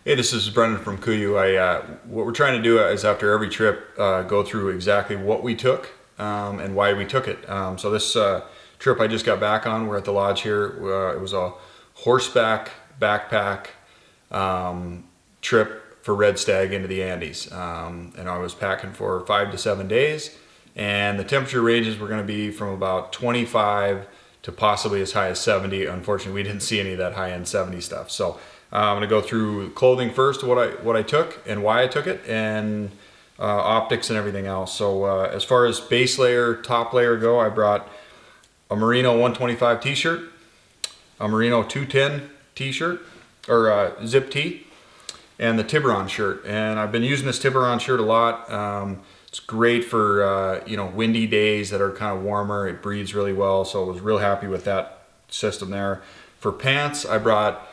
Hey, this is Brendan from KUIU. What we're trying to do is after every trip go through exactly what we took and why we took it. So this trip I just got back on, we're at the lodge here. It was a horseback backpack trip for red stag into the Andes. And I was packing for 5 to 7 days, and the temperature ranges were going to be from about 25 to possibly as high as 70. Unfortunately, we didn't see any of that high-end 70 stuff. So I'm going to go through clothing first, what I took and why I took it, and optics and everything else. So as far as base layer, top layer go, I brought a Merino 125 t-shirt, a Merino 210 t-shirt, or zip tee, and the Tiburon shirt. And I've been using this Tiburon shirt a lot. It's great for windy days that are kind of warmer. It breathes really well, so I was real happy with that system there. For pants, I brought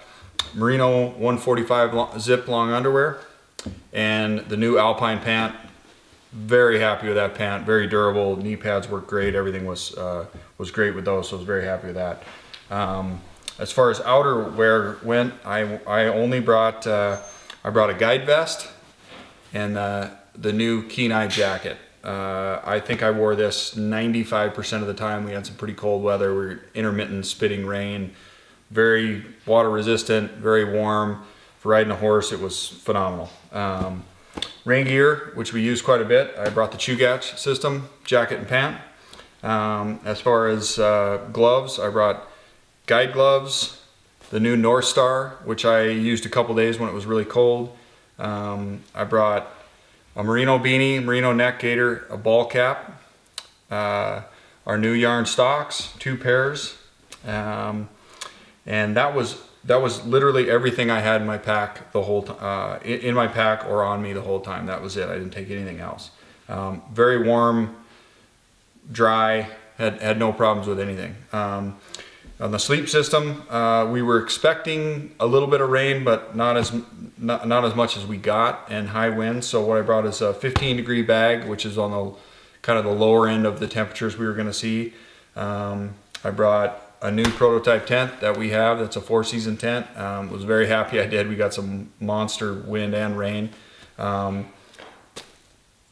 Merino 145 zip long underwear and the new Alpine pant. Very happy with that pant. Very durable. Knee pads work great. Everything was great with those, so I was very happy with that. As far as outerwear went, I only brought I brought a guide vest and the new Kenai jacket. I think I wore this 95% of the time. We had some pretty cold weather. We were intermittent spitting rain. Very water resistant, very warm. For riding a horse, it was phenomenal. Rain gear, which we use quite a bit. I brought the Chugach system, jacket and pant. As far as gloves, I brought guide gloves, the new North Star, which I used a couple days when it was really cold. I brought a merino beanie, merino neck gaiter, a ball cap, our new yarn stocks, 2 pairs. And that was literally everything I had in my pack the whole time, in my pack or on me the whole time. That was it. I didn't take anything else. Very warm, dry, had no problems with anything. On the sleep system, we were expecting a little bit of rain, but not as much as we got, and high winds. So what I brought is a 15-degree bag, which is on the kind of the lower end of the temperatures we were going to see. I brought a new prototype tent that we have. That's a 4-season tent. Was very happy I did. We got some monster wind and rain. The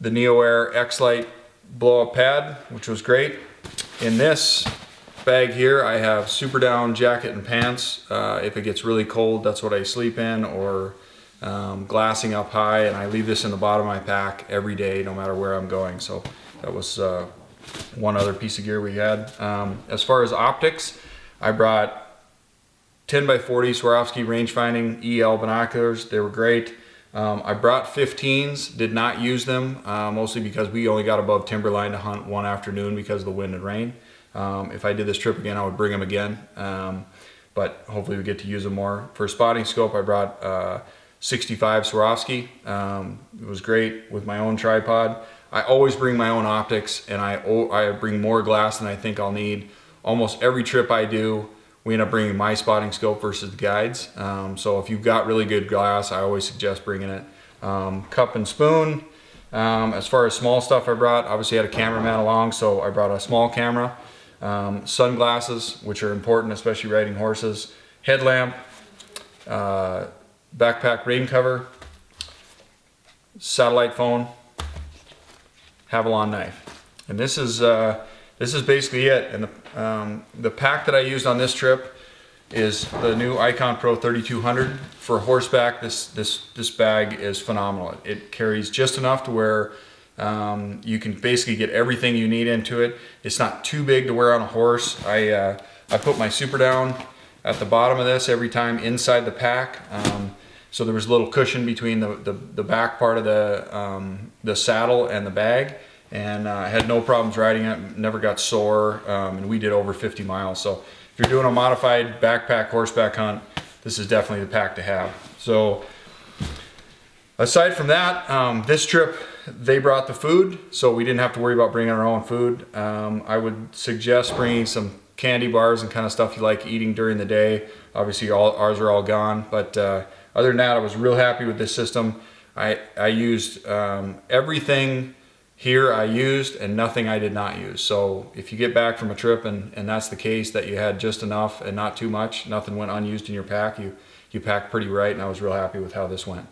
NeoAir X-Lite blow-up pad, which was great. In this bag here, I have super down jacket and pants. If it gets really cold, that's what I sleep in, or glassing up high, and I leave this in the bottom of my pack every day, no matter where I'm going. So that was one other piece of gear we had. As far as optics, I brought 10x40 Swarovski Rangefinding EL binoculars. They were great. I brought 15s, did not use them, mostly because we only got above timberline to hunt one afternoon because of the wind and rain. If I did this trip again, I would bring them again, but hopefully we get to use them more. For spotting scope, I brought 65 Swarovski. It was great with my own tripod. I always bring my own optics, and I bring more glass than I think I'll need. Almost every trip I do, we end up bringing my spotting scope versus the guides. So if you've got really good glass, I always suggest bringing it. Cup and spoon. As far as small stuff I brought, obviously I had a cameraman along, so I brought a small camera. Sunglasses, which are important, especially riding horses. Headlamp. Backpack rain cover. Satellite phone. Havalon knife. And this is basically it. And the pack that I used on this trip is the new Icon Pro 3200. For horseback, this bag is phenomenal. It carries just enough to where you can basically get everything you need into it. It's not too big to wear on a horse. I put my super down at the bottom of this every time inside the pack. So there was a little cushion between the back part of the saddle and the bag, and I had no problems riding it, never got sore, and we did over 50 miles. So if you're doing a modified backpack horseback hunt, this is definitely the pack to have. So aside from that, this trip, they brought the food, so we didn't have to worry about bringing our own food. I would suggest bringing some Candybars and kind of stuff you like eating during the day. Obviously ours are all gone, but other than that, I was real happy with this system. I used everything Here I used and nothing I did not use. So if you get back from a trip and that's the case, that you had just enough and not too much, nothing went unused in your pack, you packed pretty right, and I was real happy with how this went.